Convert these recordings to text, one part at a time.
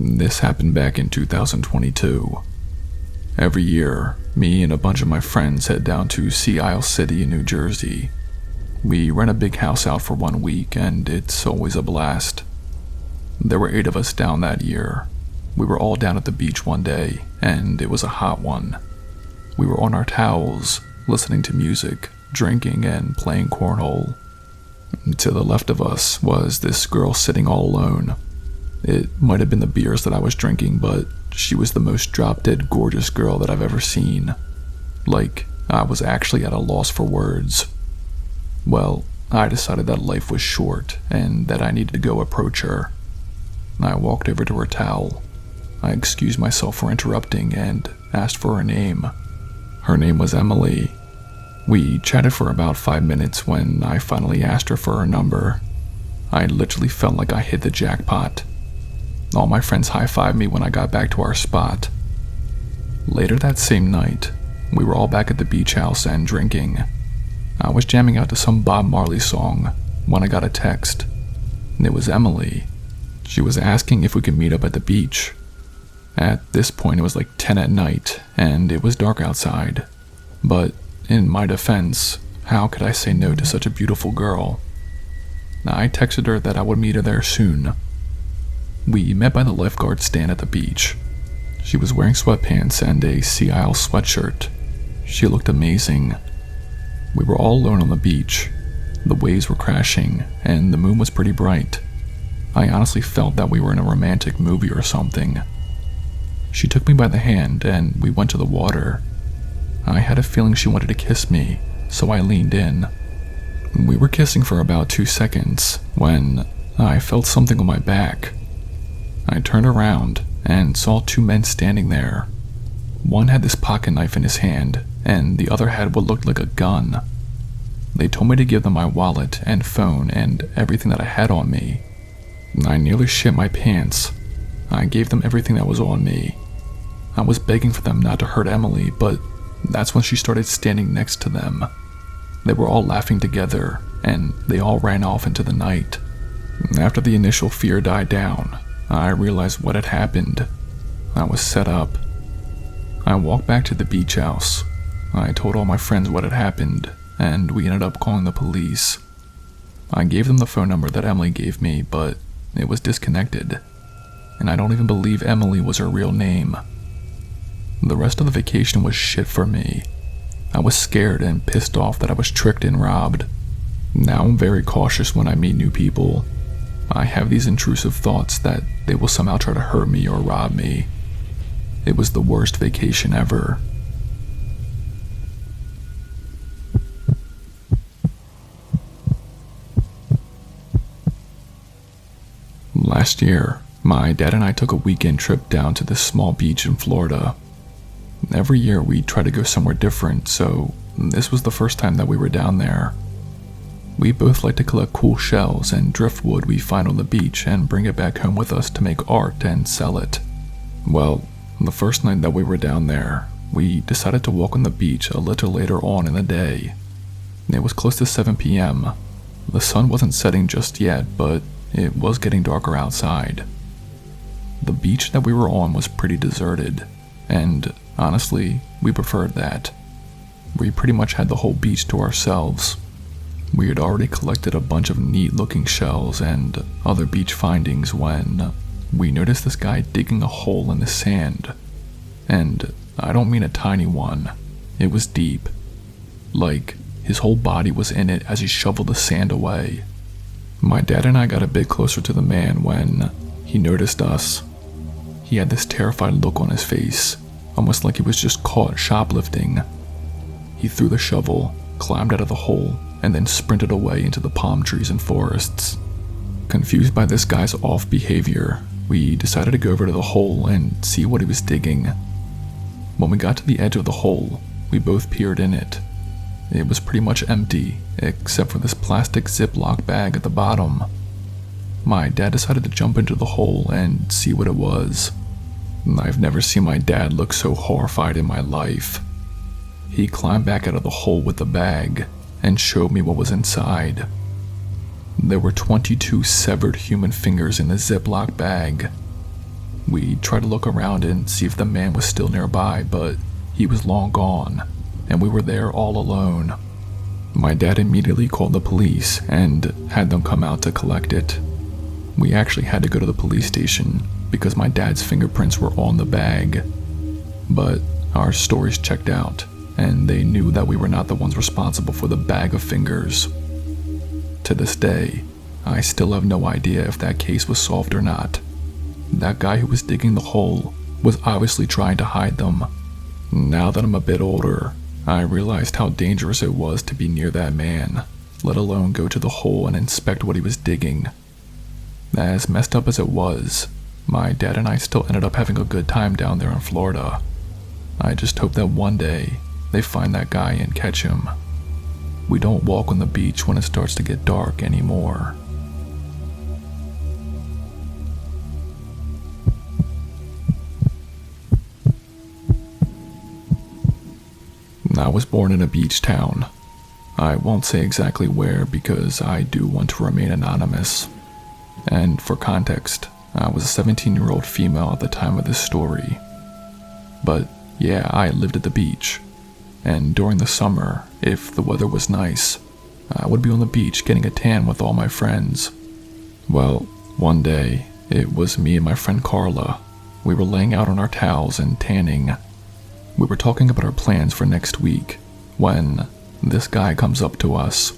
This happened back in 2022. Every year, me and a bunch of my friends head down to Sea Isle City in New Jersey. We rent a big house out for 1 week, and it's always a blast. There were 8 of us down that year. We were all down at the beach one day, and it was a hot one. We were on our towels, listening to music, drinking, and playing cornhole. To the left of us was this girl sitting all alone. It might have been the beers that I was drinking, but she was the most drop-dead gorgeous girl that I've ever seen. Like, I was actually at a loss for words. Well, I decided that life was short, and that I needed to go approach her. I walked over to her towel. I excused myself for interrupting and asked for her name. Her name was Emily. We chatted for about 5 minutes when I finally asked her for her number. I literally felt like I hit the jackpot. All my friends high-fived me when I got back to our spot. Later that same night, we were all back at the beach house and drinking. I was jamming out to some Bob Marley song when I got a text. It was Emily. She was asking if we could meet up at the beach. At this point, it was like 10 at night, and it was dark outside. But in my defense, how could I say no to such a beautiful girl? I texted her that I would meet her there soon. We met by the lifeguard stand at the beach. She was wearing sweatpants and a Sea Isle sweatshirt. She looked amazing. We were all alone on the beach. The waves were crashing, and the moon was pretty bright. I honestly felt that we were in a romantic movie or something. She took me by the hand, and we went to the water. I had a feeling she wanted to kiss me, so I leaned in. We were kissing for about 2 seconds when I felt something on my back. I turned around and saw 2 men standing there. One had this pocket knife in his hand, and the other had what looked like a gun. They told me to give them my wallet and phone and everything that I had on me. I nearly shit my pants. I gave them everything that was on me. I was begging for them not to hurt Emily, but that's when she started standing next to them. They were all laughing together, and they all ran off into the night. After the initial fear died down, I realized what had happened. I was set up. I walked back to the beach house. I told all my friends what had happened, and we ended up calling the police. I gave them the phone number that Emily gave me, but it was disconnected, and I don't even believe Emily was her real name. The rest of the vacation was shit for me. I was scared and pissed off that I was tricked and robbed. Now I'm very cautious when I meet new people. I have these intrusive thoughts that they will somehow try to hurt me or rob me. It was the worst vacation ever. Last year, my dad and I took a weekend trip down to this small beach in Florida. Every year we try to go somewhere different, so this was the first time that we were down there. We both like to collect cool shells and driftwood we find on the beach and bring it back home with us to make art and sell it. Well, the first night that we were down there, we decided to walk on the beach a little later on in the day. It was close to 7 p.m. The sun wasn't setting just yet, but it was getting darker outside. The beach that we were on was pretty deserted, and honestly, we preferred that. We pretty much had the whole beach to ourselves. We had already collected a bunch of neat-looking shells and other beach findings when we noticed this guy digging a hole in the sand. And I don't mean a tiny one. It was deep. Like, his whole body was in it as he shoveled the sand away. My dad and I got a bit closer to the man when he noticed us. He had this terrified look on his face, almost like he was just caught shoplifting. He threw the shovel, climbed out of the hole, and then sprinted away into the palm trees and forests. Confused by this guy's off behavior, we decided to go over to the hole and see what he was digging. When we got to the edge of the hole, we both peered in it. It was pretty much empty, except for this plastic Ziploc bag at the bottom. My dad decided to jump into the hole and see what it was. I've never seen my dad look so horrified in my life. He climbed back out of the hole with the bag and showed me what was inside. There were 22 severed human fingers in the Ziploc bag. We tried to look around and see if the man was still nearby, but he was long gone, and we were there all alone. My dad immediately called the police and had them come out to collect it. We actually had to go to the police station because my dad's fingerprints were on the bag. But our stories checked out, and they knew that we were not the ones responsible for the bag of fingers. To this day, I still have no idea if that case was solved or not. That guy who was digging the hole was obviously trying to hide them. Now that I'm a bit older, I realized how dangerous it was to be near that man, let alone go to the hole and inspect what he was digging. As messed up as it was, my dad and I still ended up having a good time down there in Florida. I just hope that one day they find that guy and catch him. We don't walk on the beach when it starts to get dark anymore. I was born in a beach town. I won't say exactly where because I do want to remain anonymous. And for context, I was a 17-year-old female at the time of this story. But yeah, I lived at the beach. And during the summer, if the weather was nice, I would be on the beach getting a tan with all my friends. Well, one day, it was me and my friend Carla. We were laying out on our towels and tanning. We were talking about our plans for next week when this guy comes up to us.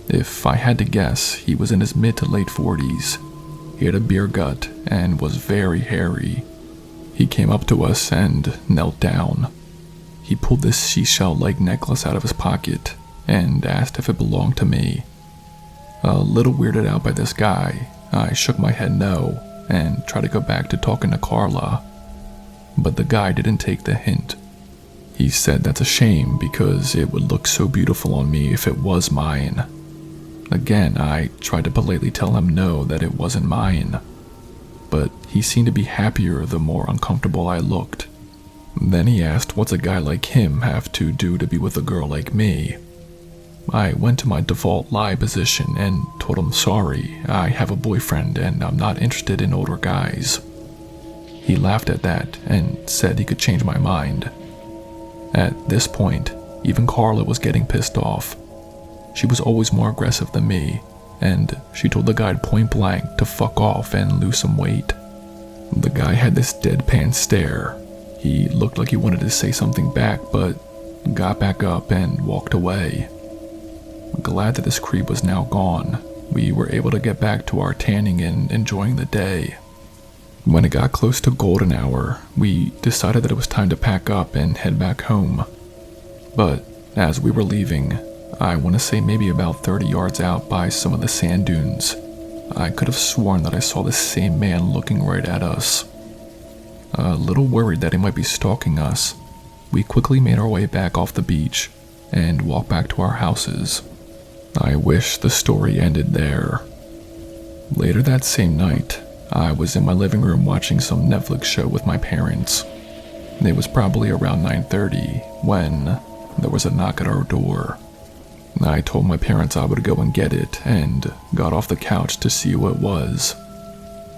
If I had to guess, he was in his mid to late 40s. He had a beer gut and was very hairy. He came up to us and knelt down. He pulled this seashell-like necklace out of his pocket and asked if it belonged to me. A little weirded out by this guy, I shook my head no and tried to go back to talking to Carla. But the guy didn't take the hint. He said that's a shame because it would look so beautiful on me if it was mine. Again, I tried to politely tell him no, that it wasn't mine. But he seemed to be happier the more uncomfortable I looked. Then he asked what's a guy like him have to do to be with a girl like me. I went to my default lie position and told him sorry, I have a boyfriend and I'm not interested in older guys. He laughed at that and said he could change my mind. At this point, even Carla was getting pissed off. She was always more aggressive than me, and she told the guy point blank to fuck off and lose some weight. The guy had this deadpan stare. He looked like he wanted to say something back, but got back up and walked away. Glad that this creep was now gone, we were able to get back to our tanning and enjoying the day. When it got close to golden hour, we decided that it was time to pack up and head back home. But as we were leaving, I want to say maybe about 30 yards out by some of the sand dunes, I could have sworn that I saw the same man looking right at us. A little worried that he might be stalking us, we quickly made our way back off the beach and walked back to our houses. I wish the story ended there. Later that same night, I was in my living room watching some Netflix show with my parents. It was probably around 9:30 when there was a knock at our door. I told my parents I would go and get it and got off the couch to see who it was.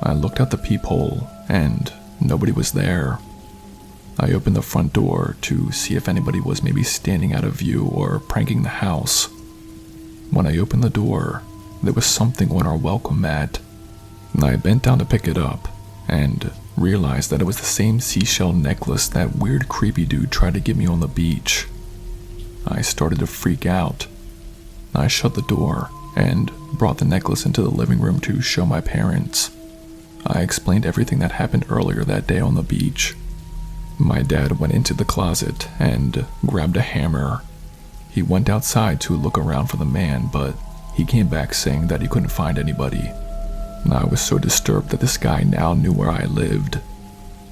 I looked out the peephole and nobody was there. I opened the front door to see if anybody was maybe standing out of view or pranking the house. When I opened the door, there was something on our welcome mat. I bent down to pick it up and realized that it was the same seashell necklace that weird creepy dude tried to give me on the beach. I started to freak out. I shut the door and brought the necklace into the living room to show my parents. I explained everything that happened earlier that day on the beach. My dad went into the closet and grabbed a hammer. He went outside to look around for the man, but he came back saying that he couldn't find anybody. I was so disturbed that this guy now knew where I lived.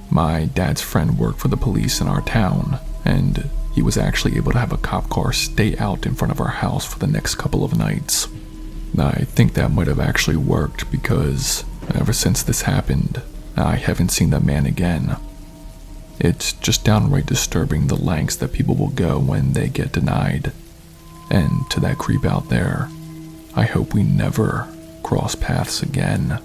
My dad's friend worked for the police in our town, and he was actually able to have a cop car stay out in front of our house for the next couple of nights. I think that might have actually worked because ever since this happened, I haven't seen that man again. It's just downright disturbing the lengths that people will go when they get denied. And to that creep out there, I hope we never cross paths again.